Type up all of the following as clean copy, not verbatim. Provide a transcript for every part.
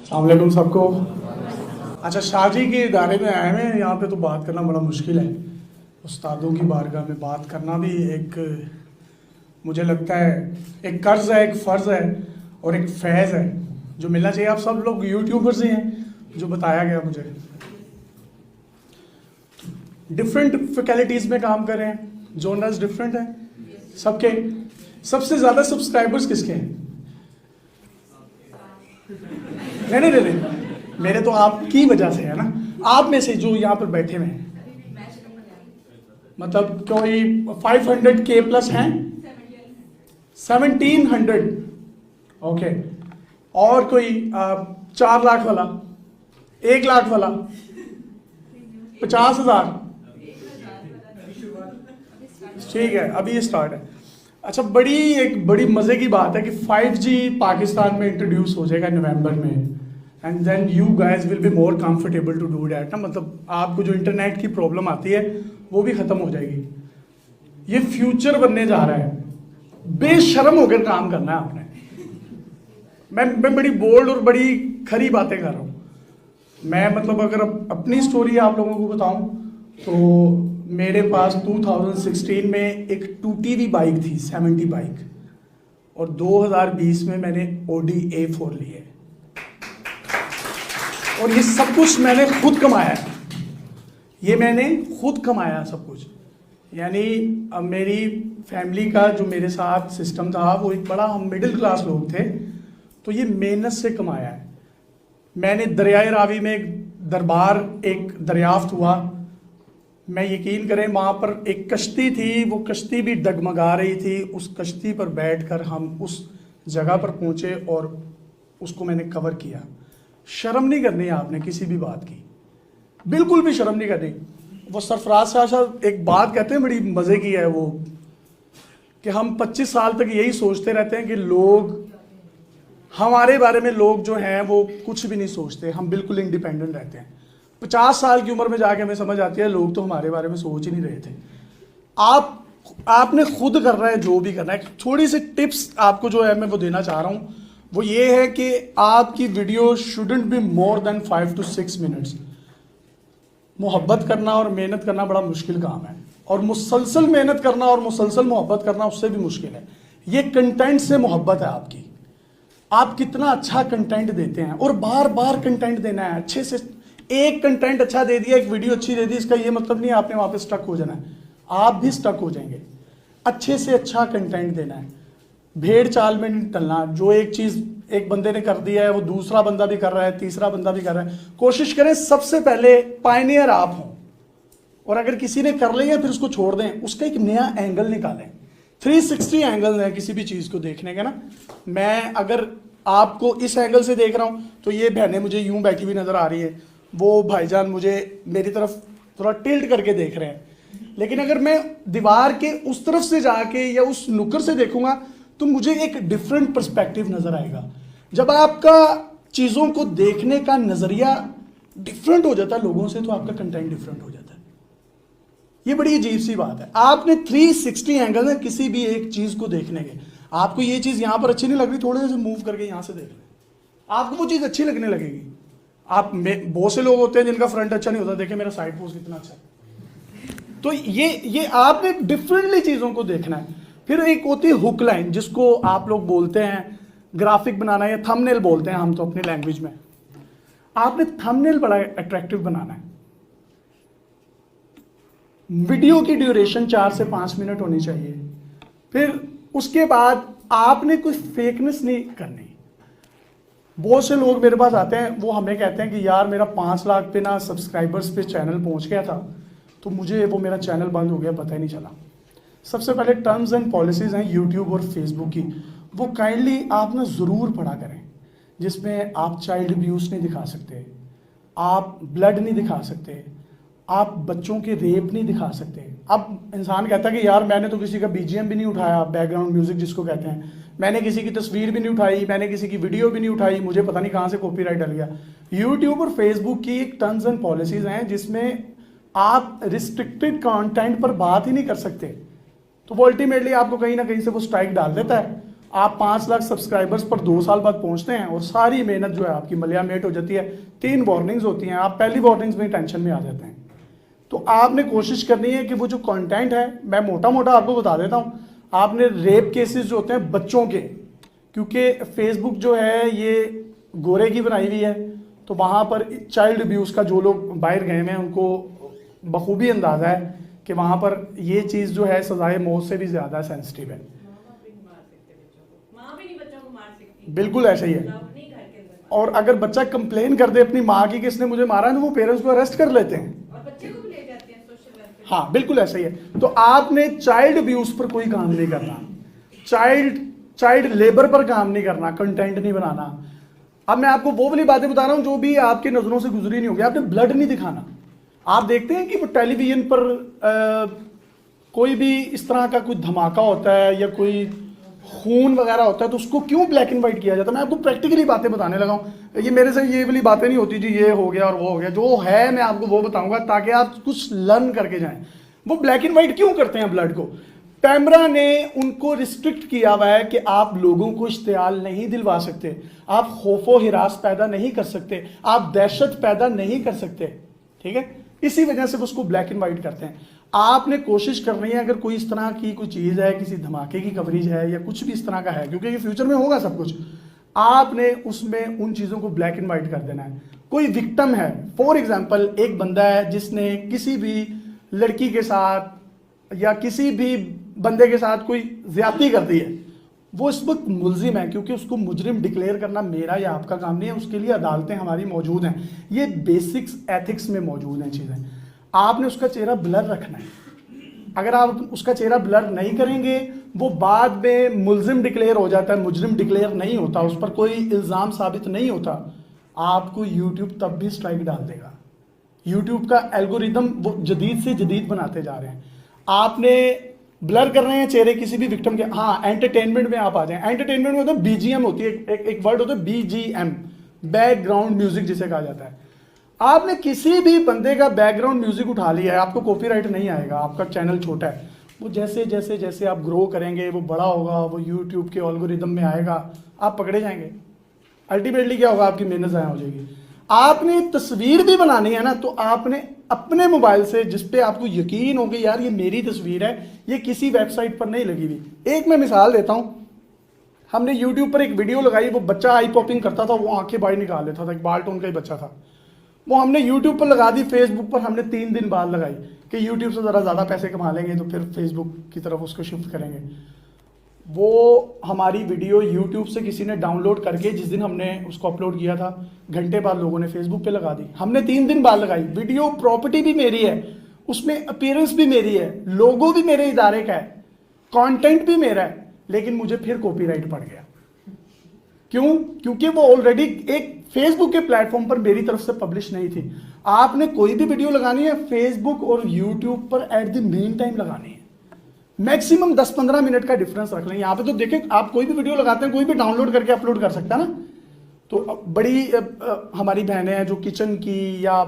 अस्सलाम वालेकुम सबको। अच्छा, शादी के इदारे में आए हैं, यहाँ पे तो बात करना बड़ा मुश्किल है। उस्तादों की बारगाह में बात करना भी एक, मुझे लगता है, एक कर्ज है, एक फ़र्ज़ है और एक फैज़ है जो मिलना चाहिए। आप सब लोग यूट्यूबर्स ही हैं, जो बताया गया मुझे। डिफरेंट फैकल्टीज़ में काम कर रहे हैं, जोनर्स डिफरेंट हैं सबके। सबसे ज़्यादा सब्सक्राइबर्स किसके हैं? नहीं, मेरे तो आपकी वजह से है ना, आप में से जो यहाँ पर बैठे हुए हैं। मतलब कोई 500K प्लस हैं, 1700, ओके। और कोई 4 लाख वाला, 1 लाख वाला, 50,000, ठीक है, अभी ये स्टार्ट है। अच्छा, एक बड़ी मज़े की बात है कि 5G पाकिस्तान में इंट्रोड्यूस हो जाएगा नवंबर में, and then you guys will be more comfortable to do that ना। मतलब आपको जो इंटरनेट की प्रॉब्लम आती है वो भी ख़त्म हो जाएगी। ये फ्यूचर बनने जा रहा है, बेशर्म होकर काम करना है आपने। मैं बड़ी बोल्ड और बड़ी खरी बातें कर रहा हूँ मैं। मतलब अगर अपनी स्टोरी आप लोगों को बताऊँ तो मेरे पास 2016 में एक टूटी हुई बाइक थी, 70 बाइक, और 2020 में मैंने Audi A4 ली है। और ये सब कुछ मैंने खुद कमाया है, ये मैंने खुद कमाया सब कुछ। यानी अब मेरी फैमिली का जो मेरे साथ सिस्टम था वो एक बड़ा, हम मिडिल क्लास लोग थे, तो ये मेहनत से कमाया है। मैंने दरियाए रावी में एक दरियाफ्त हुआ, मैं यकीन करें वहाँ पर एक कश्ती थी, वो कश्ती भी डगमगा रही थी। उस कश्ती पर बैठकर हम उस जगह पर पहुँचे और उसको मैंने कवर किया। शर्म नहीं करनी आपने किसी भी बात की, बिल्कुल भी शर्म नहीं करनी। वो सरफराज साहब एक बात कहते हैं, बड़ी मज़े की है वो, कि हम 25 साल तक यही सोचते रहते हैं कि लोग हमारे बारे में, लोग जो हैं वो कुछ भी नहीं सोचते, हम बिल्कुल इंडिपेंडेंट रहते हैं। 50 साल की उम्र में जाके हमें समझ आती है लोग तो हमारे बारे में सोच ही नहीं रहे थे। आपने खुद करना है जो भी करना है। थोड़ी सी टिप्स आपको जो है मैं वो देना चाह रहा हूँ, वो ये है कि आपकी video shouldn't be more than 5 to 6 minutes. मोहब्बत करना और मेहनत करना बड़ा मुश्किल काम है, और मुसलसल मेहनत करना और मुसलसल मोहब्बत करना उससे भी मुश्किल है। ये कंटेंट से मोहब्बत है आपकी, आप कितना अच्छा कंटेंट देते हैं, और बार बार कंटेंट देना है अच्छे से। एक कंटेंट अच्छा दे दिया, एक वीडियो अच्छी दे दी, इसका ये मतलब नहीं आपने वहाँ पे स्टक हो जाना है, आप भी स्टक हो जाएंगे। अच्छे से अच्छा कंटेंट देना है, भेड़ चाल में नहीं टलना। जो एक चीज़ एक बंदे ने कर दिया है वो दूसरा बंदा भी कर रहा है, तीसरा बंदा भी कर रहा है। कोशिश करें सबसे पहले पायनियर आप हों, और अगर किसी ने कर लिया फिर उसको छोड़ दें, उसका एक नया एंगल निकालें। 360 एंगल है किसी भी चीज़ को देखने का ना। मैं अगर आपको इस एंगल से देख रहा हूँ तो ये बहनें मुझे यूं बैठी हुई नज़र आ रही है, वो भाईजान मुझे मेरी तरफ थोड़ा टिल्ट करके देख रहे हैं। लेकिन अगर मैं दीवार के उस तरफ से जाके या उस नुक्कड़ से देखूंगा तो मुझे एक डिफरेंट पर्सपेक्टिव नज़र आएगा। जब आपका चीज़ों को देखने का नज़रिया डिफरेंट हो जाता है लोगों से, तो आपका कंटेंट डिफरेंट हो जाता है। ये बड़ी अजीब सी बात है। आपने 360 एंगल है किसी भी एक चीज़ को देखने के। आपको ये चीज़ यहाँ पर अच्छी नहीं लग रही, थोड़े से मूव करके यहाँ से देख लें, आपको वो चीज़ अच्छी लगने लगेगी। आप बहुत से लोग होते हैं जिनका फ्रंट अच्छा नहीं होता, देखें मेरा साइड पोज कितना अच्छा है। तो ये आपने डिफरेंटली चीज़ों को देखना है। फिर एक होती है हुक लाइन, जिसको आप लोग बोलते हैं ग्राफिक बनाना या थंबनेल बोलते हैं हम तो अपनी लैंग्वेज में। आपने थंबनेल बड़ा अट्रैक्टिव बनाना है। वीडियो की ड्यूरेशन 4 से 5 मिनट होनी चाहिए। फिर उसके बाद आपने कोई फेकनेस नहीं करनी। बहुत से लोग मेरे पास आते हैं, वो हमें कहते हैं कि यार मेरा 5 लाख पे ना सब्सक्राइबर्स पे चैनल पहुंच गया था, तो मुझे वो मेरा चैनल बंद हो गया, पता ही नहीं चला। सबसे पहले टर्म्स एंड पॉलिसीज़ हैं यूट्यूब और फेसबुक की, वो काइंडली आप ना ज़रूर पढ़ा करें, जिसमें आप चाइल्ड अब्यूज़ नहीं दिखा सकते, आप ब्लड नहीं दिखा सकते, आप बच्चों के रेप नहीं दिखा सकते। अब इंसान कहता है कि यार मैंने तो किसी का BGM भी नहीं उठाया, बैकग्राउंड म्यूजिक जिसको कहते हैं, मैंने किसी की तस्वीर भी नहीं उठाई, मैंने किसी की वीडियो भी नहीं उठाई, मुझे पता नहीं कहाँ से कॉपीराइट डल गया। यूट्यूब और फेसबुक की एक टर्म्स एंड पॉलिसीज़ हैं जिसमें आप रिस्ट्रिक्टेड कंटेंट पर बात ही नहीं कर सकते, तो वो अल्टीमेटली आपको कहीं ना कहीं से वो स्ट्राइक डाल देता है। आप 5 लाख सब्सक्राइबर्स पर 2 साल बाद पहुंचते हैं और सारी मेहनत जो है आपकी मलियामेट हो जाती है। 3 वार्निंग्स होती हैं, आप पहली वार्निंग्स में टेंशन में आ जाते हैं। तो आपने कोशिश करनी है कि वो जो कंटेंट है, मैं मोटा मोटा आपको बता देता हूँ, आपने रेप केसेस जो होते हैं बच्चों के, क्योंकि फेसबुक जो है ये गोरे की बनाई हुई है, तो वहाँ पर चाइल्ड अब्यूज़ का जो लोग बाहर गए हैं उनको बखूबी अंदाज़ा है कि वहाँ पर ये चीज़ जो है सजाए मौत से भी ज़्यादा सेंसिटिव है। बिल्कुल ऐसा ही है। और अगर बच्चा कंप्लेन कर दे अपनी माँ की कि इसने मुझे मारा, तो वो पेरेंट्स को अरेस्ट कर लेते हैं और बच्चे को भी ले जाते हैं सोशल वर्कर। हाँ बिल्कुल ऐसा ही है। तो आपने चाइल्ड अब्यूज पर कोई काम नहीं करना, चाइल्ड लेबर पर काम नहीं करना, कंटेंट नहीं बनाना। अब मैं आपको वो वाली बातें बता रहा हूं जो भी आपकी नजरों से गुजरी नहीं होगी। आपने ब्लड नहीं दिखाना। आप देखते हैं कि वो टेलीविजन पर कोई भी इस तरह का कोई धमाका होता है या कोई खून वगैरह होता है तो उसको क्यों ब्लैक एंड व्हाइट किया जाता है। मैं आपको प्रैक्टिकली बातें बताने लगा हूँ। ये मेरे से ये वाली बातें नहीं होती जी ये हो गया और वो हो गया, जो है मैं आपको वो बताऊंगा ताकि आप कुछ लर्न करके जाएं। वो ब्लैक एंड व्हाइट क्यों करते हैं ब्लड को? कैमरा ने उनको रिस्ट्रिक्ट किया हुआ है कि आप लोगों को इश्तियाल नहीं दिलवा सकते, आप खौफो हिरास पैदा नहीं कर सकते, आप दहशत पैदा नहीं कर सकते, ठीक है। इसी वजह से उसको ब्लैक एंड व्हाइट करते हैं। आपने कोशिश करनी है, अगर कोई इस तरह की कोई चीज़ है, किसी धमाके की कवरेज है या कुछ भी इस तरह का है, क्योंकि ये फ्यूचर में होगा सब कुछ, आपने उसमें उन चीज़ों को ब्लैक एंड व्हाइट कर देना है। कोई विक्टिम है, फॉर एग्जांपल एक बंदा है जिसने किसी भी लड़की के साथ या किसी भी बंदे के साथ कोई ज्यादती कर दी है, वो इस वक्त मुलजिम है, क्योंकि उसको मुजरिम डिक्लेयर करना मेरा या आपका काम नहीं है, उसके लिए अदालतें हमारी मौजूद हैं। ये बेसिक्स एथिक्स में मौजूद हैं चीज़ें। आपने उसका चेहरा ब्लर रखना है। अगर आप उसका चेहरा ब्लर नहीं करेंगे, वो बाद में मुलजिम डिक्लेयर हो जाता है, मुजरिम डिक्लेयर नहीं होता, उस पर कोई इल्ज़ाम साबित नहीं होता, आपको यूट्यूब तब भी स्ट्राइक डाल देगा। यूट्यूब का एल्गोरिदम वो जदीद से जदीद बनाते जा रहे हैं। आपने ब्लर कर रहे हैं चेहरे किसी भी विक्टिम के। हाँ, एंटरटेनमेंट में आप आ जाएं। एंटरटेनमेंट में होता है बीजीएम होती है, एक वर्ड होता है बीजीएम, बैकग्राउंड म्यूजिक जिसे कहा जाता है। आपने किसी भी बंदे का बैकग्राउंड म्यूजिक उठा लिया है, आपको कॉपीराइट नहीं आएगा, आपका चैनल छोटा है। वो जैसे जैसे जैसे आप ग्रो करेंगे, वो बड़ा होगा, वो यूट्यूब के एल्गोरिदम में आएगा, आप पकड़े जाएंगे। अल्टीमेटली क्या होगा, आपकी मेहनत ज़ाया हो जाएगी। आपने तस्वीर भी बनानी है ना, तो आपने अपने मोबाइल से, जिस पे आपको यकीन हो कि यार ये मेरी तस्वीर है, ये किसी वेबसाइट पर नहीं लगी हुई। एक मैं मिसाल देता हूँ, हमने यूट्यूब पर एक वीडियो लगाई, वो बच्चा आई पॉपिंग करता था, वो आंखें बाहर निकाल लेता था, एक बाल टोन का ही बच्चा था। वो हमने यूट्यूब पर लगा दी, फेसबुक पर हमने 3 दिन बाद लगाई कि यूट्यूब से ज़रा ज़्यादा पैसे कमा लेंगे तो फिर फेसबुक की तरफ उसको शिफ्ट करेंगे। वो हमारी वीडियो यूट्यूब से किसी ने डाउनलोड करके, जिस दिन हमने उसको अपलोड किया था, घंटे बाद लोगों ने फेसबुक पे लगा दी। हमने 3 दिन बाद लगाई वीडियो, प्रॉपर्टी भी मेरी है, उसमें अपीयरेंस भी मेरी है, लोगो भी मेरे इदारे का है, कंटेंट भी मेरा है, लेकिन मुझे फिर कॉपीराइट पड़ गया। क्यों? क्योंकि वो ऑलरेडी एक फेसबुक के प्लेटफॉर्म पर मेरी तरफ से पब्लिश नहीं थी। आपने कोई भी वीडियो लगानी है, फेसबुक और यूट्यूब पर एट द मेन टाइम लगानी है। मैक्सिमम 10-15 मिनट का डिफरेंस रख लें। यहाँ पे तो देखें, आप कोई भी वीडियो लगाते हैं, कोई भी डाउनलोड करके अपलोड कर सकता है ना। तो बड़ी हमारी बहनें हैं जो किचन की या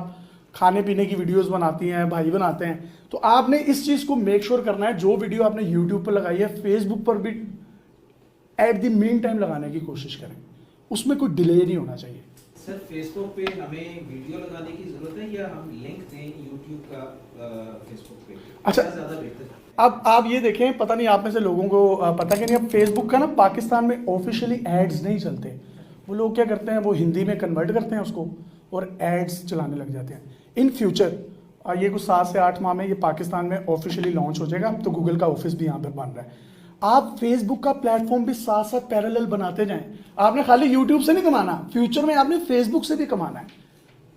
खाने पीने की वीडियोस बनाती हैं, भाई बनाते हैं, तो आपने इस चीज़ को मेक श्योर करना है, जो वीडियो आपने यूट्यूब पर लगाई है, फेसबुक पर भी एट द मेन टाइम लगाने की कोशिश करें, उसमें कोई डिले नहीं होना चाहिए। सर, फेसबुक पे हमें वीडियो लगाने की जरूरत है या हम लिंक दें यूट्यूब का फेसबुक पे? अच्छा, ज़्यादा बेहतर। अब आप ये देखें, पता नहीं आप में से लोगों को पता कि नहीं, अब फेसबुक का ना पाकिस्तान में ऑफिशियली एड्स नहीं चलते। वो लोग क्या करते हैं, वो हिंदी में कन्वर्ट करते हैं उसको और एड्स चलाने लग जाते हैं। इन फ्यूचर ये कुछ 7 से 8 माह में ये पाकिस्तान में ऑफिशियली लॉन्च हो जाएगा। तो गूगल का ऑफिस भी यहाँ पर बन रहा है। आप फेसबुक का प्लेटफॉर्म भी साथ साथ पैरेलल बनाते जाएं। आपने खाली यूट्यूब से नहीं कमाना, फ्यूचर में आपने फेसबुक से भी कमाना है।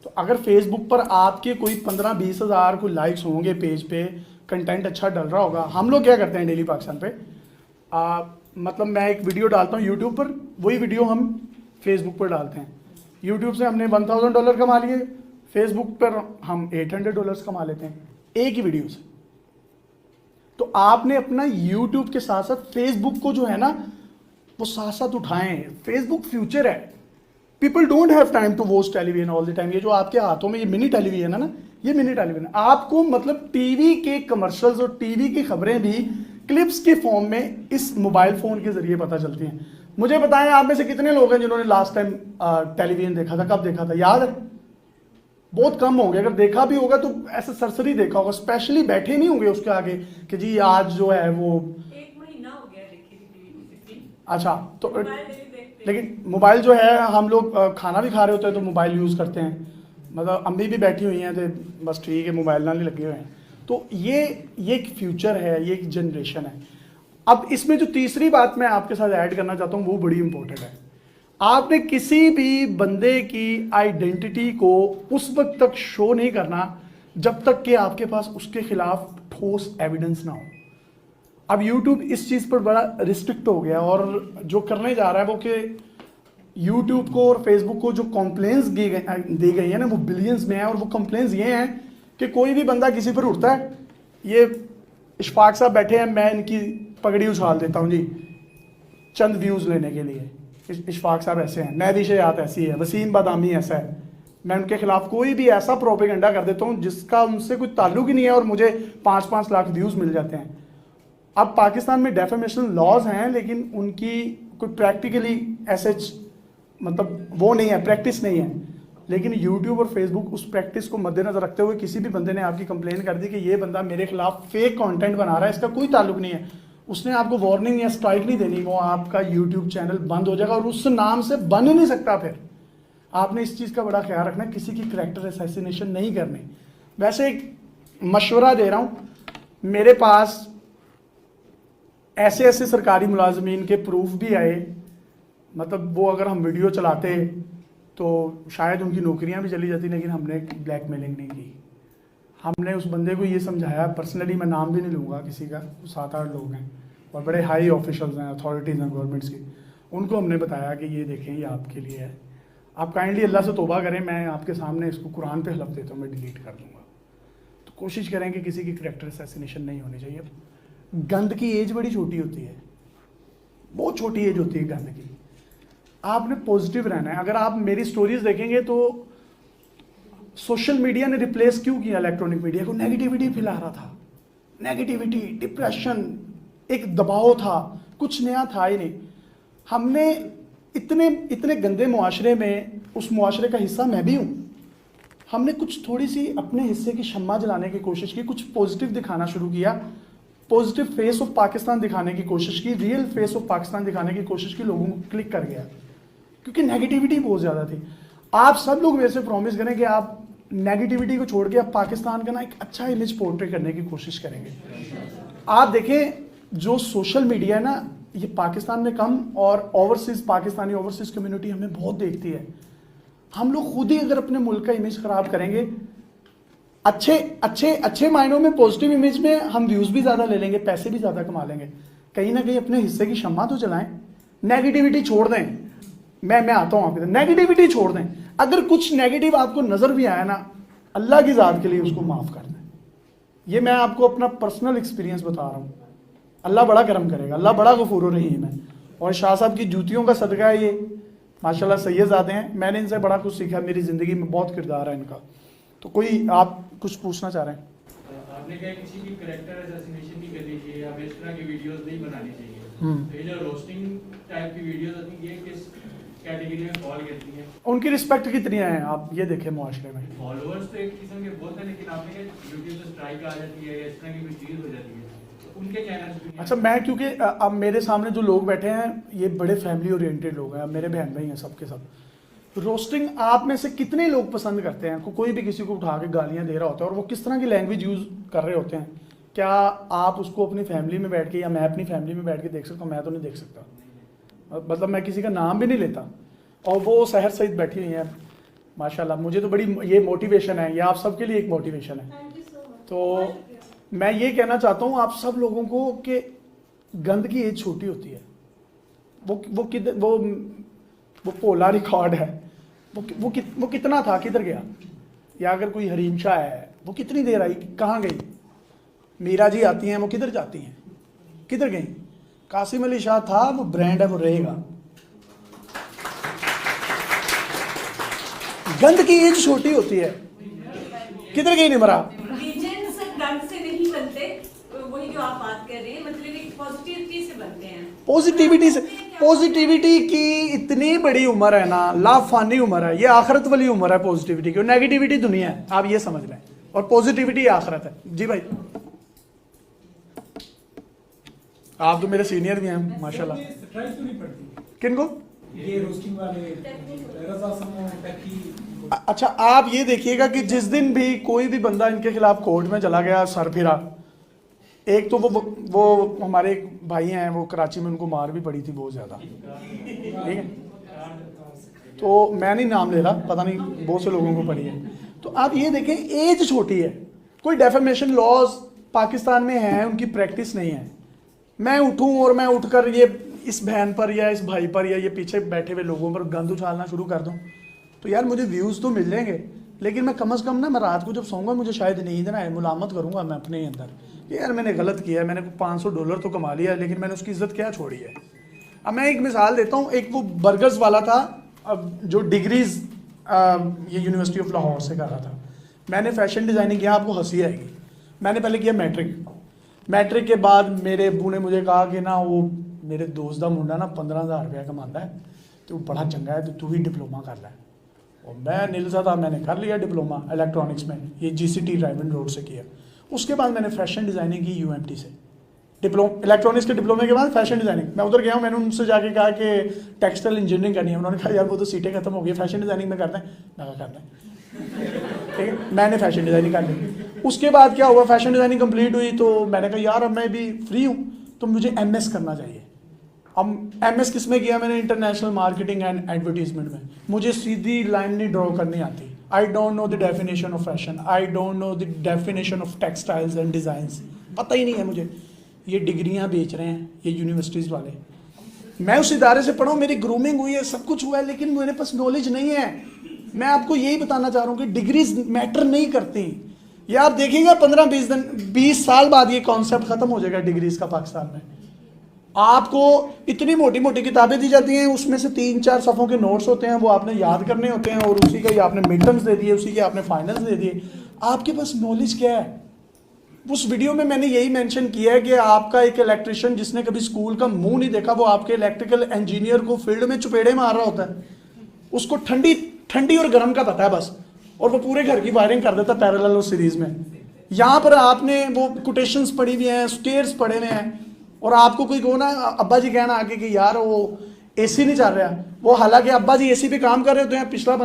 तो अगर फेसबुक पर आपके कोई 15-20 हज़ार कोई लाइक्स होंगे पेज पे, कंटेंट अच्छा डल रहा होगा। हम लोग क्या करते हैं डेली पाकिस्तान पे, मतलब मैं एक वीडियो डालता हूँ यूट्यूब पर, वही वीडियो हम फेसबुक पर डालते हैं। यूट्यूब से हमने $1000 कमा लिए, फेसबुक पर हम $800 कमा लेते हैं एक ही वीडियो से। तो आपने अपना यूट्यूब के साथ साथ फेसबुक को जो है ना, वो साथ साथ उठाएं। फेसबुक फ्यूचर है। People don't have time to watch television all the time. ये जो आपके हाथों में ये मिनी टेलीविजन है ना, ये मिनी टेलीविजन, आपको मतलब टीवी के कमर्शियल्स और टीवी की खबरें भी क्लिप्स के फॉर्म में इस मोबाइल फ़ोन के ज़रिए पता चलती हैं। मुझे बताएं आप में से कितने लोग हैं जिन्होंने लास्ट टाइम टेलीविज़न देखा था, कब देखा था, याद है? बहुत कम होंगे, अगर देखा भी होगा तो ऐसे सरसरी देखा होगा, स्पेशली बैठे नहीं होंगे उसके आगे कि जी आज जो है वो 1 महीना हो गया देखी टीवी। अच्छा, तो मोबाइल नहीं देखते। लेकिन मोबाइल जो है हम लोग खाना भी खा रहे होते हैं तो मोबाइल यूज़ करते हैं, मतलब अम्मी भी बैठी हुई हैं तो बस ठीक है मोबाइल ना नहीं लगे हुए हैं। तो ये एक फ्यूचर है, ये एक जनरेशन है। अब इसमें जो तीसरी बात मैं आपके साथ ऐड करना चाहता हूँ वो बड़ी इंपॉर्टेंट है। आपने किसी भी बंदे की आइडेंटिटी को उस वक्त तक शो नहीं करना जब तक कि आपके पास उसके खिलाफ ठोस एविडेंस ना हो। अब YouTube इस चीज़ पर बड़ा रिस्ट्रिक्ट हो गया और जो करने जा रहा है वो कि YouTube को और Facebook को जो कंप्लेंट्स दी गई है ना वो बिलियंस में है, और वो कंप्लेंट्स ये हैं कि कोई भी बंदा किसी पर उठता है, ये इशफाक साहब बैठे हैं, मैं इनकी पगड़ी उछाल देता हूँ जी चंद व्यूज़ लेने के लिए, इशफाक साहब ऐसे हैं, नहदी याद ऐसी है, वसीम बादामी ऐसा है, मैं उनके खिलाफ कोई भी ऐसा प्रोपेगेंडा कर देता हूँ जिसका उनसे कोई ताल्लुक ही नहीं है और मुझे 5-5 लाख व्यूज़ मिल जाते हैं। अब पाकिस्तान में डेफेमेशन लॉज हैं लेकिन उनकी कोई प्रैक्टिकली ऐसे मतलब वो नहीं है, प्रैक्टिस नहीं है। लेकिन YouTube और Facebook उस प्रैक्टिस को मद्देनजर रखते हुए किसी भी बंदे ने आपकी कंप्लेन कर दी कि ये बंदा मेरे खिलाफ फेक कंटेंट बना रहा है, इसका कोई ताल्लुक नहीं है, उसने आपको वार्निंग या स्ट्राइक नहीं देनी, वो आपका YouTube चैनल बंद हो जाएगा और उस नाम से बन ही नहीं सकता। फिर आपने इस चीज़ का बड़ा ख्याल रखना, किसी की करैक्टर असैसिनेशन नहीं करनी। वैसे एक मशवरा दे रहा हूँ, मेरे पास ऐसे ऐसे सरकारी मुलाजमीन के प्रूफ भी आए, मतलब वो अगर हम वीडियो चलाते तो शायद उनकी नौकरियां भी चली जाती, लेकिन हमने ब्लैकमेलिंग नहीं की। हमने उस बंदे को ये समझाया, पर्सनली मैं नाम भी नहीं लूँगा किसी का, 7-8 लोग हैं और बड़े हाई ऑफिशल्स हैं, अथॉरिटीज़ हैं गवर्नमेंट्स की, उनको हमने बताया कि ये देखें ये आपके लिए है, आप काइंडली अल्लाह से तौबा करें, मैं आपके सामने इसको कुरान पे हलफ देता हूँ मैं डिलीट कर दूँगा। तो कोशिश करें कि किसी की करैक्टर असैसिनेशन नहीं होनी चाहिए। गंद की एज बड़ी छोटी होती है, बहुत छोटी एज होती है गंद की। आपने पॉजिटिव रहना है। अगर आप मेरी स्टोरीज देखेंगे तो सोशल मीडिया ने रिप्लेस क्यों किया इलेक्ट्रॉनिक मीडिया को? नेगेटिविटी फैला रहा था, नेगेटिविटी, डिप्रेशन, एक दबाव था, कुछ नया था ही नहीं। हमने इतने गंदे मुआशरे में, उस मुआशरे का हिस्सा मैं भी हूँ, हमने कुछ थोड़ी सी अपने हिस्से की शम्मा जलाने की कोशिश की, कुछ पॉजिटिव दिखाना शुरू किया, पॉजिटिव फेस ऑफ पाकिस्तान दिखाने की कोशिश की, रियल फेस ऑफ पाकिस्तान दिखाने की कोशिश की, लोगों को क्लिक कर गया क्योंकि नेगेटिविटी बहुत ज़्यादा थी। आप सब लोग मेरे से प्रॉमिस करें कि आप नेगेटिविटी को छोड़ के आप पाकिस्तान का ना एक अच्छा इमेज पोर्ट्रे करने की कोशिश करेंगे। आप देखें जो सोशल मीडिया है ना, ये पाकिस्तान में कम और ओवरसीज़, पाकिस्तानी ओवरसीज़ कम्युनिटी हमें बहुत देखती है। हम लोग खुद ही अगर अपने मुल्क का इमेज ख़राब करेंगे, अच्छे मायनों में, पॉजिटिव इमेज में हम व्यूज़ भी ज़्यादा ले लेंगे, पैसे भी ज़्यादा कमा लेंगे, कहीं ना कहीं अपने हिस्से की शम्मा तो जलाएं, नेगेटिविटी छोड़ दें। मैं आता हूँ आपके, नेगेटिविटी छोड़ दें। अगर कुछ नेगेटिव आपको नज़र भी आया ना, अल्लाह की ज़ात के लिए उसको माफ़ कर दें। ये मैं आपको अपना पर्सनल एक्सपीरियंस बता रहा हूँ। अल्लाह बड़ा करम करेगा, अल्लाह बड़ा गफूर रहीम है। और शाह साहब की जूतियों का सदका है ये, माशाल्लाह सैयदज़ादे हैं, मैंने इनसे बड़ा कुछ सीखा, मेरी ज़िंदगी में बहुत किरदार है इनका। तो कोई आप कुछ पूछना चाह रहे हैं? आपने कहा किसी की कैरेक्टर असैसिनेशन नहीं करनी चाहिए, या इस तरह की वीडियोस नहीं बनानी चाहिए। तो ये जो रोस्टिंग टाइप की वीडियोस आती हैं, ये किस कैटेगरी में फॉल करती हैं? उनकी रिस्पेक्ट कितनी है आप ये देखें मुआशरे में। फॉलोअर्स तो एक किस्म के बहुत हैं, लेकिन आपने कहा यूट्यूब से स्ट्राइक आ जाती है या इस तरह की कोई चीज़ हो जाती है, तो उनके चैनल। अच्छा, मैं क्योंकि अब मेरे सामने जो लोग बैठे हैं ये बड़े फैमिली ओरिएंटेड लोग हैं, मेरे बहन भाई हैं सबके सब। रोस्टिंग आप में से कितने लोग पसंद करते हैं? कोई भी किसी को उठा के गालियाँ दे रहा होता है और वो किस तरह की लैंग्वेज यूज़ कर रहे होते हैं, क्या आप उसको अपनी फैमिली में बैठ के, या मैं अपनी फैमिली में बैठ के देख सकता हूँ? मैं तो नहीं देख सकता। मतलब मैं किसी का नाम भी नहीं लेता। और वो सहर सईद बैठी हुई हैं माशाल्लाह, मुझे तो बड़ी ये मोटिवेशन है, ये आप सबके लिए एक मोटिवेशन है। तो मैं ये कहना चाहता हूँ आप सब लोगों को कि गंद की एज छोटी होती है। वो पोला रिकॉर्ड है, वो कितना था, किधर गया? या अगर कोई हरीम शाह है, वो कितनी देर आई, कहाँ गई? मीरा जी आती हैं, वो किधर जाती हैं, किधर गई? कासिम अली शाह था, वो ब्रांड है, वो रहेगा। गंद की एज छोटी होती है, किधर गई निमरा? लीजेंड्स गंद से नहीं बनते, वही जो आप बात कर रहे हैं, मतलब पॉजिटिविटी की इतनी बड़ी उम्र है ना, लाफानी उम्र है ये, आखिरत वाली उम्र है पॉजिटिविटी की। और नेगेटिविटी दुनिया है, आप ये समझ लें, और पॉजिटिविटी आखिरत है। जी भाई, आप तो मेरे सीनियर भी हैं माशाल्लाह। स्ट्राइक तो नहीं पड़ती किनको? ये रोस्टिंग वाले रजा समूह टक्की। अच्छा, आप ये देखिएगा कि जिस दिन भी कोई भी बंदा इनके खिलाफ कोर्ट में चला गया सर फिरा, एक तो वो हमारे एक भाई हैं, वो कराची में, उनको मार भी पड़ी थी बहुत ज़्यादा, ठीक है, तो मैं नहीं नाम ले रहा, पता नहीं बहुत से लोगों को पड़ी है। तो आप ये देखें, एज छोटी है, कोई डेफेमेशन लॉज पाकिस्तान में है, उनकी प्रैक्टिस नहीं है। मैं उठूं और मैं उठकर ये इस बहन पर या इस भाई पर या ये पीछे बैठे हुए लोगों पर गंद उछालना शुरू कर दूं, तो यार मुझे व्यूज़ तो मिल जाएंगे, लेकिन मैं कम से कम ना, मैं रात को जब सोऊंगा मुझे शायद नींद ना आए, मुलामत करूंगा मैं अपने अंदर कि यार मैंने गलत किया है, मैंने $500 तो कमा लिया, लेकिन मैंने उसकी इज्जत क्या छोड़ी है। अब मैं एक मिसाल देता हूँ, एक वो बर्गर्स वाला था, अब जो डिग्रीज ये यूनिवर्सिटी ऑफ लाहौर से कर रहा था, मैंने फैशन डिज़ाइनिंग किया, आपको हंसी आएगी। मैंने पहले किया मैट्रिक के बाद मेरे अबू ने मुझे कहा कि ना वो मेरे दोस्त का मुंडा ना 15,000 रुपया कमाता है, तो बड़ा चंगा है, तो तू भी डिप्लोमा कर लै। और मैं नीलसा था, मैंने कर लिया डिप्लोमा इलेक्ट्रॉनिक्स में, ये GCT राइवन रोड से किया। उसके बाद मैंने फैशन डिज़ाइनिंग की UMT से, इलेक्ट्रॉनिक्स के डिप्लोमे के बाद फैशन डिज़ाइनिंग। मैं उधर गया हूँ, मैंने उनसे जाके कहा कि टेक्सटाइल इंजीनियरिंग करनी है, उन्होंने कहा यार वो तो सीटें खत्म हो गई, फैशन डिज़ाइनिंग में करते हैं। मैं करते हैं, ठीक है, मैंने फैशन डिज़ाइनिंग कर ली। उसके बाद क्या हुआ, फैशन डिज़ाइनिंग कंप्लीट हुई, तो मैंने कहा यार अब मैं भी फ्री हूँ, तो मुझे MS करना चाहिए। अब MS किस में किया मैंने? इंटरनेशनल मार्केटिंग एंड एडवर्टीजमेंट में। मुझे सीधी लाइन नहीं ड्रॉ करनी आती। I don't know the definition of fashion, I don't know the definition of textiles and designs, पता ही नहीं है मुझे। ये डिग्रियां बेच रहे हैं ये यूनिवर्सिटीज़ वाले, मैं उस इदारे से पढ़ा हूँ, मेरी ग्रूमिंग हुई है, सब कुछ हुआ है, लेकिन मेरे पास नॉलेज नहीं है। मैं आपको यही बताना चाह रहा हूँ कि डिग्रीज मैटर नहीं करती। ये आप देखेंगे 15-20 साल बाद ये कॉन्सेप्ट खत्म हो जाएगा डिग्रीज का पाकिस्तान में। आपको इतनी मोटी मोटी किताबें दी जाती हैं, उसमें से 3-4 सफ़ों के नोट्स होते हैं, वो आपने याद करने होते हैं, और उसी का ही आपने मिड टर्म्स दे दिए, उसी के आपने फाइनल्स दे दिए। आपके पास नॉलेज क्या है? उस वीडियो में मैंने यही मेंशन किया है कि आपका एक इलेक्ट्रिशियन जिसने कभी स्कूल का मुंह नहीं देखा, वो आपके इलेक्ट्रिकल इंजीनियर को फील्ड में चुपेड़े मार रहा होता है। उसको ठंडी और गर्म का पता है बस, और वो पूरे घर की वायरिंग कर देता पैरेलल और सीरीज में। यहाँ पर आपने वो कोटेशंस पढ़ी हुई हैं, स्टेयर्स पढ़े हुए हैं, और आपको कोई कहो ना, अब्बा जी कहना आगे कि यार वो AC नहीं चल रहा, वो हालांकि अब्बा जी AC पे काम कर रहे होते हैं, पिछला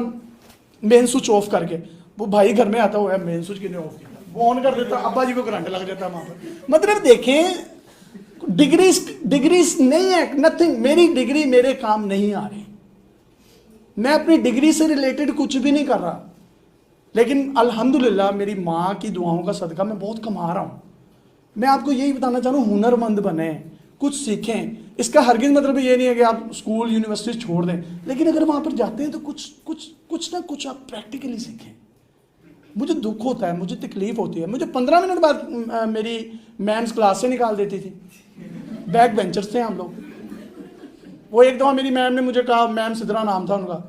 मेन स्विच ऑफ करके, वो भाई घर में आता हुआ है, मेन स्विच किसने ऑफ किया, वो ऑन कर देता, अब्बा जी को करंट लग जाता है वहाँ पर। मतलब देखें, डिग्रीज नहीं है, नथिंग। मेरी डिग्री मेरे काम नहीं आ रही, मैं अपनी डिग्री से रिलेटेड कुछ भी नहीं कर रहा, लेकिन अल्हम्दुलिल्लाह मेरी माँ की दुआओं का सदका मैं बहुत कमा रहा हूँ। मैं आपको यही बताना चाह रहा हूँ, हुनरमंद बने, कुछ सीखें। इसका हरगिज़ मतलब ये नहीं है कि आप स्कूल यूनिवर्सिटी छोड़ दें, लेकिन अगर वहाँ पर जाते हैं तो कुछ ना कुछ आप प्रैक्टिकली सीखें। मुझे दुख होता है, मुझे तकलीफ होती है, मुझे 15 मिनट बाद मेरी मैम्स क्लास से निकाल देती थी, बैक बेंचर्स थे हम लोग। वो एक दफ़ा मेरी मैम ने मुझे कहा, मैम सिद्रा नाम था उनका,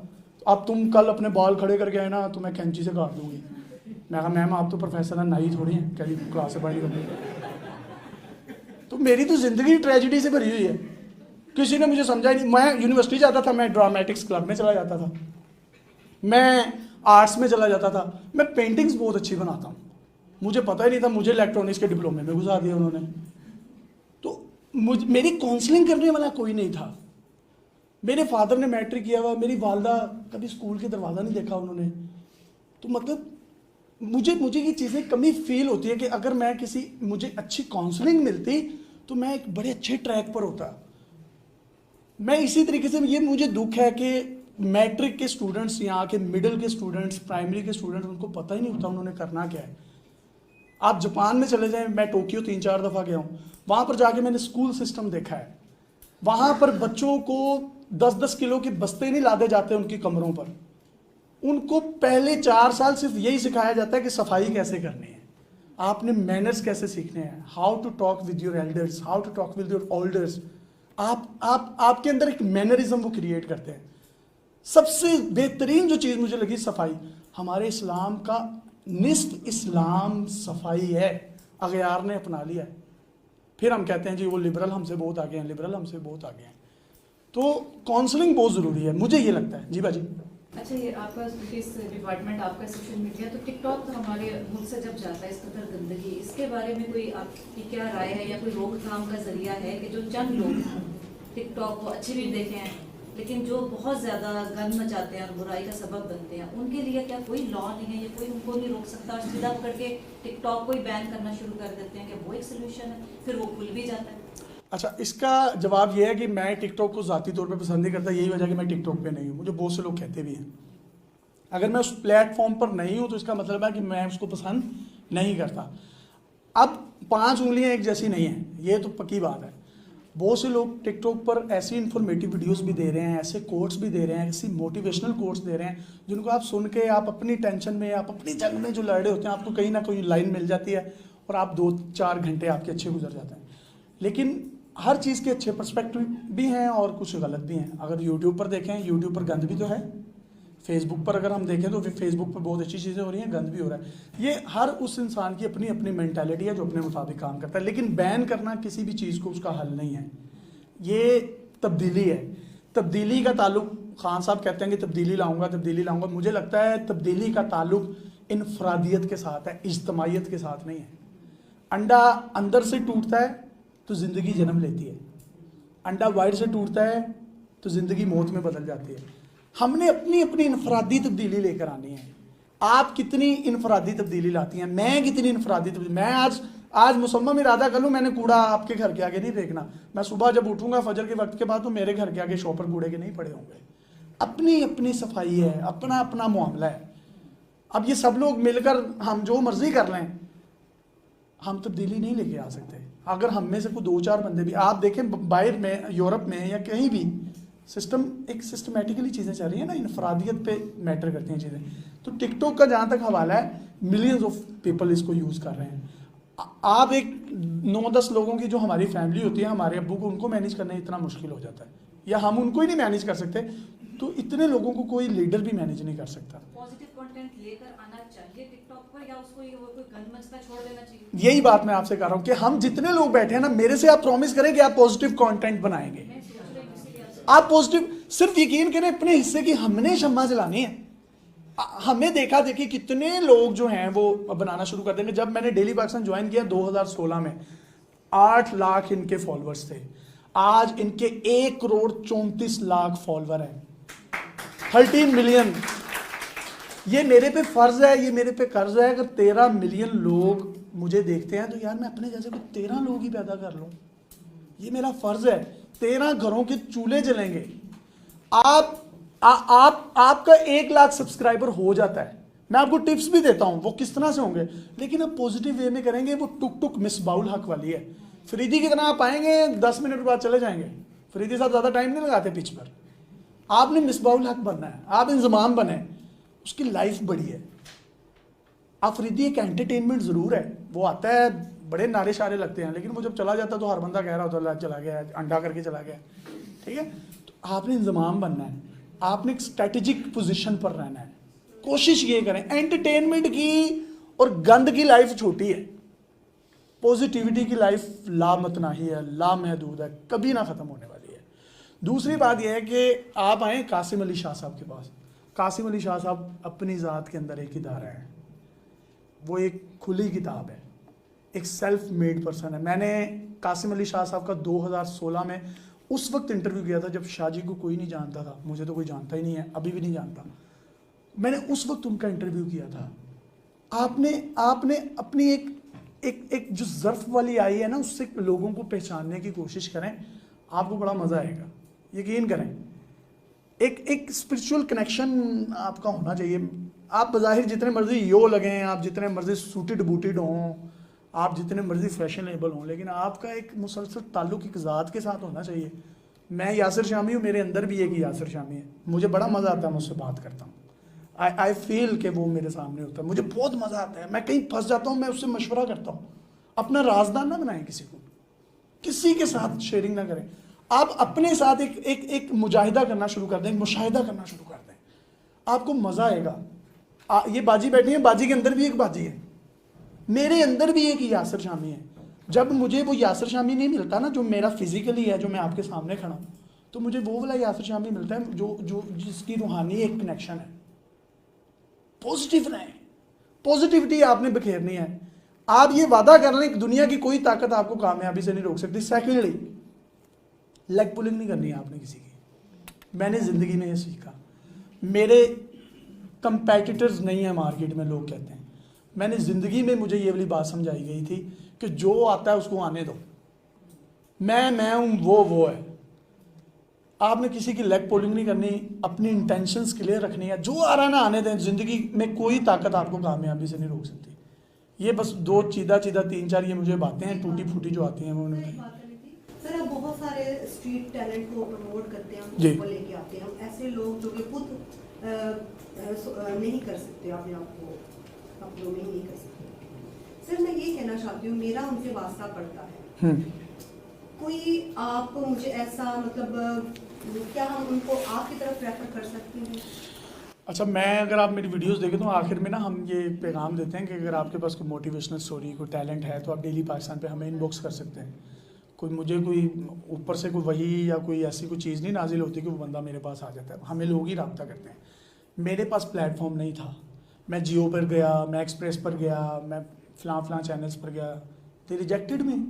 अब तुम कल अपने बाल खड़े करके आए ना तो मैं कैंची से काट दूंगी। मैं कहा मैम आप तो प्रोफेसर हैं, नाई थोड़ी हैं, क्या क्लास से पढ़ी करनी। तो मेरी तो ज़िंदगी ट्रेजिडी से भरी हुई है, किसी ने मुझे समझा ही नहीं। मैं यूनिवर्सिटी जाता था, मैं ड्रामेटिक्स क्लब में चला जाता था, मैं आर्ट्स में चला जाता था, मैं पेंटिंग्स बहुत अच्छी बनाता हूँ, मुझे पता ही नहीं था, मुझे इलेक्ट्रॉनिक्स के डिप्लोमे में घुसा दिया उन्होंने। तो मेरी काउंसलिंग करने वाला कोई नहीं था। मेरे फादर ने मैट्रिक किया हुआ, मेरी वालदा कभी स्कूल के दरवाज़ा नहीं देखा उन्होंने। तो मतलब मुझे ये चीज़ें कमी फील होती है कि अगर मैं मुझे अच्छी काउंसलिंग मिलती तो मैं एक बड़े अच्छे ट्रैक पर होता। मैं इसी तरीके से, ये मुझे दुख है कि मैट्रिक के स्टूडेंट्स, यहाँ के मिडिल के स्टूडेंट्स, प्राइमरी के स्टूडेंट्स, उनको पता ही नहीं होता उन्होंने करना क्या है। आप जापान में चले जाएं, मैं टोक्यो 3-4 दफ़ा गया हूँ, वहाँ पर जाके मैंने स्कूल सिस्टम देखा है। वहाँ पर बच्चों को 10-10 किलो के बस्ते नहीं लादे जाते उनकी कमरों पर, उनको पहले 4 साल सिर्फ यही सिखाया जाता है कि सफाई कैसे करनी है, आपने मैनर्स कैसे सीखने हैं, how to talk with your elders, how to talk with your olders. आपके अंदर एक मैनरिज्म वो क्रिएट करते हैं। सबसे बेहतरीन जो चीज़ मुझे लगी सफाई, हमारे इस्लाम का निस्फ इस्लाम सफाई है, अगयार ने अपना लिया है। फिर हम कहते हैं जी वो लिबरल हमसे बहुत आगे हैं, लिबरल हमसे बहुत आगे हैं। तो काउंसलिंग बहुत ज़रूरी है, मुझे ये लगता है। जी बाजी। अच्छा, ये आपका इस डिपार्टमेंट, आपका सोशल मीडिया, तो टिकटॉक हमारे मुल्क से जब जाता है इस कदर गंदगी, इसके बारे में कोई आपकी क्या राय है या कोई रोकथाम का जरिया है कि जो चंद लोग टिकटॉक को अच्छे भी देखे हैं लेकिन जो बहुत ज़्यादा गंद मचाते हैं और बुराई का सबब बनते हैं, उनके लिए क्या कोई लॉ नहीं है या कोई उनको नहीं रोक सकता और सीधा करके टिकटॉक को ही बैन करना शुरू कर देते हैं कि वो एक सोल्यूशन है, फिर वो खुल भी जाता है? अच्छा, इसका जवाब ये है कि मैं टिकटॉक को ज़ाती तौर पे पसंद नहीं करता। यही वजह कि मैं टिकटॉक पे नहीं हूँ। मुझे बहुत से लोग कहते भी हैं। अगर मैं उस प्लेटफॉर्म पर नहीं हूँ तो इसका मतलब है कि मैं उसको पसंद नहीं करता। अब 5 उंगलियाँ एक जैसी नहीं हैं, ये तो पक्की बात है। बहुत से लोग टिकटॉक पर ऐसी इन्फॉर्मेटिव वीडियोस भी दे रहे हैं, ऐसे कोट्स भी दे रहे हैं, ऐसी मोटिवेशनल कोट्स दे रहे हैं जिनको आप सुन के आप अपनी टेंशन में, आप अपनी जंग में जो लड़ रहे होते हैं, आपको कहीं ना कहीं लाइन मिल जाती है और आप 2-4 घंटे आपके अच्छे गुजर जाते हैं। लेकिन हर चीज़ के अच्छे पर्सपेक्टिव भी हैं और कुछ गलत भी हैं। अगर यूट्यूब पर देखें, यूट्यूब पर गंद भी तो है। फेसबुक पर अगर हम देखें तो फेसबुक पर बहुत अच्छी चीज़ें हो रही हैं, गंद भी हो रहा है। ये हर उस इंसान की अपनी अपनी मेंटालिटी है जो अपने मुताबिक काम करता है। लेकिन बैन करना किसी भी चीज़ को उसका हल नहीं है, ये तब्दीली है। तब्दीली का ताल्लुक, खान साहब कहते हैं कि तब्दीली लाऊंगा, तब्दीली लाऊंगा। मुझे लगता है तब्दीली का ताल्लुक इनफरादियत के साथ है, इज्तमाइयत के साथ नहीं है। अंडा अंदर से टूटता है तो ज़िंदगी जन्म लेती है, अंडा बाहर से टूटता है तो ज़िंदगी मौत में बदल जाती है। हमने अपनी अपनी इनफरादी तब्दीली लेकर आनी है। आप कितनी इनफरादी तब्दीली लाती हैं, मैं कितनी इनफरादी तब्दीली। मैं आज मुसम्मम इरादा कर लूँ मैंने कूड़ा आपके घर के आगे नहीं फेंकना। मैं सुबह जब उठूंगा फजर के वक्त के बाद तो मेरे घर के आगे शॉपर कूड़े के नहीं पड़े होंगे। अपनी अपनी सफाई है, अपना अपना मामला है। अब ये सब लोग मिलकर हम जो मर्जी कर लें, हम तब्दीली नहीं लेके आ सकते। अगर हम में से कोई 2-4 बंदे भी, आप देखें बाहर में, यूरोप में या कहीं भी सिस्टम एक सिस्टमेटिकली चीज़ें चल रही हैं ना, इनफरादियत पे मैटर करती हैं चीज़ें। तो टिकटॉक का जहाँ तक हवाला है, मिलियंस ऑफ पीपल इसको यूज़ कर रहे हैं। आप एक 9-10 लोगों की जो हमारी फैमिली होती है, हमारे अब्बू को, उनको मैनेज करना इतना मुश्किल हो जाता है, या हम उनको ही नहीं मैनेज कर सकते, तो इतने लोगों को कोई लीडर भी मैनेज नहीं कर सकता। पॉजिटिव कंटेंट लेकर आना चाहिए टिकटॉक पर, या उसको ये वो कोई गंद मचता छोड़ देना चाहिए? यही बात मैं आपसे कर रहा हूँ कि हम जितने लोग बैठे हैं ना, मेरे से आप प्रॉमिस करें कि आप पॉजिटिव कंटेंट बनाएंगे। आप पॉजिटिव, सिर्फ यकीन करें अपने हिस्से की हमने शम्मा जलानी है। हमें देखा देखी कितने लोग जो हैं वो बनाना शुरू कर देंगे। जब मैंने डेली पाकिस्तान ज्वाइन किया 2016 में, 8 लाख इनके फॉलोअर्स थे। आज इनके 1,34,00,000 फॉलोअर हैं, 13 मिलियन। ये मेरे पे फर्ज है, ये मेरे पे कर्ज है। अगर 13 मिलियन लोग मुझे देखते हैं तो यार मैं अपने जैसे को 13 लोग ही पैदा कर लूँ, ये मेरा फर्ज है। 13 घरों के चूल्हे जलेंगे। आपका 1 लाख सब्सक्राइबर हो जाता है। मैं आपको टिप्स भी देता हूं वो किस तरह से होंगे, लेकिन आप पॉजिटिव वे में करेंगे। वो टुक टुक मिसबाउल हक वाली है। फरीदी की तरह आप आएंगे, 10 मिनट बाद चले जाएंगे। फरीदी साहब ज़्यादा टाइम नहीं लगाते पिच पर। आपने मिसबाउल हक बनना है, आप इंजमाम बने, उसकी लाइफ बड़ी है। फरीदी एक एंटरटेनमेंट ज़रूर है, वो आता है, बड़े नारे शारे लगते हैं, लेकिन वो जब चला जाता तो हर बंदा कह रहा होता है चला गया, अंडा करके चला गया। ठीक है, तो आपने इंजमाम बनना है, आपने एक स्ट्रेटेजिक पोजीशन पर रहना है। कोशिश ये करें, एंटरटेनमेंट की और गंद की लाइफ छोटी है, पॉजिटिविटी की लाइफ लामतनाही है, लामहदूद है, कभी ना ख़त्म होने वाली है। दूसरी बात यह है कि आप आए कासिम अली शाह साहब के पास। कासिम अली शाह साहब अपनी ज़ात के अंदर एक इदारा है, वो एक खुली किताब है, एक सेल्फ मेड पर्सन है। मैंने कासिम अली शाह साहब का 2016 में उस वक्त इंटरव्यू किया था जब शाहजी को कोई नहीं जानता था। मुझे तो कोई जानता ही नहीं है, अभी भी नहीं जानता। मैंने उस वक्त उनका इंटरव्यू किया था। आपने अपनी एक जो ज़र्फ वाली आई है ना, उससे लोगों को पहचानने की कोशिश करें, आपको बड़ा मज़ा आएगा, यकीन करें। एक स्पिरिचुअल कनेक्शन आपका होना चाहिए। आप बज़ाहिर जितने मर्जी यो लगें, आप जितने मर्जी सूटेड बूटेड हों, आप जितने मर्जी फैशनेबल हों, लेकिन आपका एक मुसलसल ताल्लुक एक ज़ात के साथ होना चाहिए। मैं यासिर शामी हूँ, मेरे अंदर भी एक यासिर शामी है। मुझे बड़ा मज़ा आता है, मैं उससे बात करता हूँ। आई फील कि वो मेरे सामने होता है, मुझे बहुत मज़ा आता है। मैं कहीं फंस जाता हूँ, मैं उससे मशवरा करता हूँ। अपना राजदान ना बनाएं, किसी के साथ शेयरिंग ना करें। आप अपने साथ एक मुजाहिदा करना शुरू कर दें, मुशाहिदा करना शुरू कर दें, आपको मज़ा आएगा। ये बाजी बैठी है, बाजी के अंदर भी एक बाजी है, मेरे अंदर भी एक यासिर शामी है। जब मुझे वो यासिर शामी नहीं मिलता ना जो मेरा फिजिकली है, जो मैं आपके सामने खड़ा हूँ, तो मुझे वो वाला यासिर शामी मिलता है जो जिसकी रूहानी एक कनेक्शन है। पॉजिटिव रहें, पॉजिटिविटी आपने बिखेरनी है। आप ये वादा कर लें कि दुनिया की कोई ताकत आपको कामयाबी से नहीं रोक सकती। सेकेंडली, लेग पुलिंग नहीं करनी है आपने किसी की। मैंने ज़िंदगी में ये सीखा, मेरे कंपेटिटर्स नहीं है मार्केट में, लोग कहते हैं। मैंने ज़िंदगी में, मुझे ये वाली बात समझाई गई थी कि जो आता है उसको आने दो, मैं हूँ, वो है। आपने किसी की लेग पुलिंग नहीं करनी, अपनी इंटेंशंस क्लियर रखनी है। जो आ रहा ना आने दें, ज़िंदगी में कोई ताकत आपको कामयाबी से नहीं रोक सकती। ये बस दो चीदा 3-4 ये मुझे बातें हैं टूटी फूटी जो आती हैं वो उन्होंने। सर, आप बहुत सारे स्ट्रीट टैलेंट को प्रमोट करते हैं, जी। उनको लेके आते हैं। ऐसे लोग जो कि खुद नहीं कर सकते, अपने आप को अपनों में नहीं कर सकते। सर, मैं ये कहना चाहती हूँ, मेरा उनसे वास्ता पड़ता है। कोई आप मुझे ऐसा, मतलब क्या हम उनको आपकी तरफ रेफर कर सकते हैं? अच्छा, मैं, अगर आप मेरी वीडियोस देखें तो आखिर में ना हम ये पैगाम देते हैं कि अगर आपके पास कोई मोटिवेशनल स्टोरी, कोई टैलेंट है तो आप डेली पाकिस्तान पे हमें इनबॉक्स कर सकते हैं। मुझे कोई ऊपर से कोई वही या कोई ऐसी कोई चीज़ नहीं नाजिल होती कि वो बंदा मेरे पास आ जाता है। हमें लोग ही रब्ता करते हैं। मेरे पास प्लेटफॉर्म नहीं था, मैं जियो पर गया, मैं एक्सप्रेस पर गया, मैं फलां चैनल्स पर गया, तो रिजेक्टेड में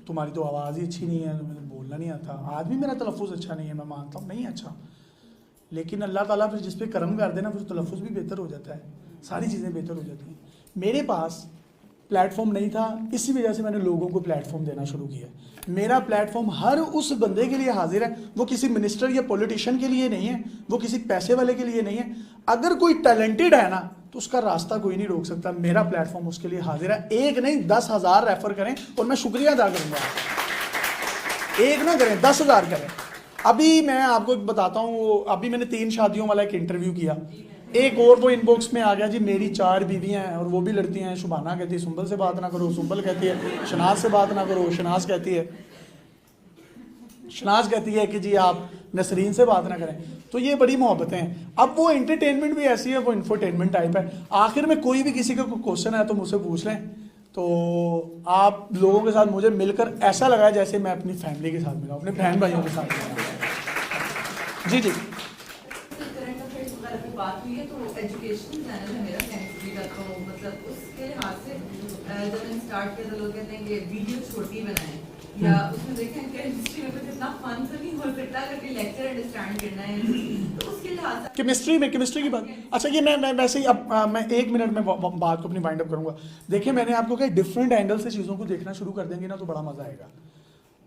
तुम्हारी तो आवाज़ ही अच्छी नहीं है, मुझे बोलना नहीं आता। आज भी मेरा तलफ़ुज़ अच्छा नहीं है, मैं मानता हूँ नहीं अच्छा, लेकिन अल्लाह ताला फिर जिस पे करम कर देना फिर तलफ़ुज़ भी बेहतर हो जाता है, सारी चीज़ें बेहतर हो जाती हैं। मेरे पास प्लेटफॉर्म नहीं था, इसी वजह से मैंने लोगों को प्लेटफॉर्म देना शुरू किया। मेरा प्लेटफॉर्म हर उस बंदे के लिए हाजिर है, वो किसी मिनिस्टर या पॉलिटिशियन के लिए नहीं है, वो किसी पैसे वाले के लिए नहीं है। अगर कोई टैलेंटेड है ना तो उसका रास्ता कोई नहीं रोक सकता। मेरा प्लेटफॉर्म उसके लिए हाजिर है। एक नहीं 10,000 रेफर करें और मैं शुक्रिया अदा करूँगा। एक ना करें, 10,000 करें। अभी मैं आपको बताता हूँ, अभी मैंने 3 शादियों वाला एक इंटरव्यू किया, एक और वो इनबॉक्स में आ गया जी मेरी 4 बीवियाँ हैं और वो भी लड़ती हैं। शुभाना कहती है सुंबल से बात ना करो, सुंबल कहती है शनाज से बात ना करो, शनाज कहती है कि जी आप नसरीन से बात ना करें। तो ये बड़ी मोहब्बतें हैं। अब वो एंटरटेनमेंट भी ऐसी है, वो इंफोटेनमेंट टाइप है। आखिर में कोई भी किसी का कोई क्वेश्चन है तो मुझसे पूछ लें। तो आप लोगों के साथ मुझे मिलकर ऐसा लगा जैसे मैं अपनी फैमिली के साथ मिला, अपने बहन भाइयों के साथ मिला। जी करंट अफेयर्स वगैरह की बात हुई है तो एजुकेशन चैनल है मेरा सेंसिटिव का, तो मतलब उसके लिहाज से जब मैंने स्टार्ट किया तो लोग कहते हैं कि वीडियो छोटी बनाएं या उसमें देखें केमिस्ट्री में कुछ इतना फन तो नहीं हो सकता अगर कोई लेक्चर अंडरस्टैंड करना है तो उसके लिहाज से केमिस्ट्री की बात। अच्छा, ये मैं वैसे ही अब मैं 1 मिनट में बात को अपनी वाइंड अप करूँगा। देखिए, मैंने आपको कहा डिफरेंट एंगल से चीज़ों को देखना शुरू कर देंगे ना तो बड़ा मज़ा आएगा।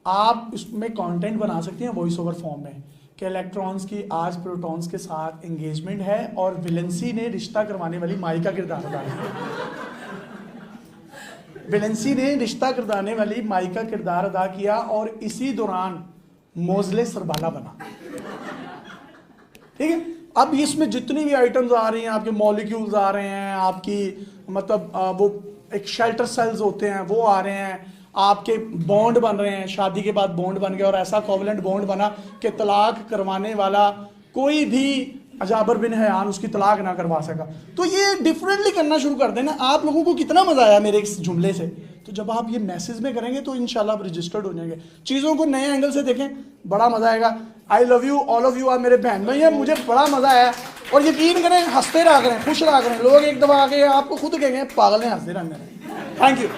आप इसमें कंटेंट बना सकते हैं वॉइस ओवर फॉर्म में कि इलेक्ट्रॉन्स की आज प्रोटॉन्स के साथ एंगेजमेंट है और विलेंसी ने रिश्ता करवाने वाली माई का किरदार अदा किया। विलेंसी ने रिश्ता करवाने वाली माई का किरदार अदा किया और इसी दौरान मोजले सरबाला बना। ठीक है, अब इसमें जितनी भी आइटम्स आ रही हैं, आपके मॉलिक्यूल्स आ रहे हैं, आपकी मतलब वो एक शेल्टर सेल्स होते हैं वो आ रहे हैं, आपके बॉन्ड बन रहे हैं, शादी के बाद बॉन्ड बन गया और ऐसा कोवेलेंट बॉन्ड बना कि तलाक करवाने वाला कोई भी अजाबर बिन हयान उसकी तलाक ना करवा सका। तो ये डिफरेंटली करना शुरू कर देना। आप लोगों को कितना मजा आया मेरे इस जुमले से, तो जब आप ये मैसेज में करेंगे तो इंशाल्लाह आप रजिस्टर्ड हो जाएंगे। चीज़ों को नए एंगल से देखें, बड़ा मजा आएगा। I love you all of you, आप मेरे बहन भाई हैं, मुझे बड़ा मजा आया। और यकीन करें, हंसते रहा करें, खुश रहा करें। लोग एक दफा आके आपको खुद कहेंगे पागल है, हंसते रहने। Thank you.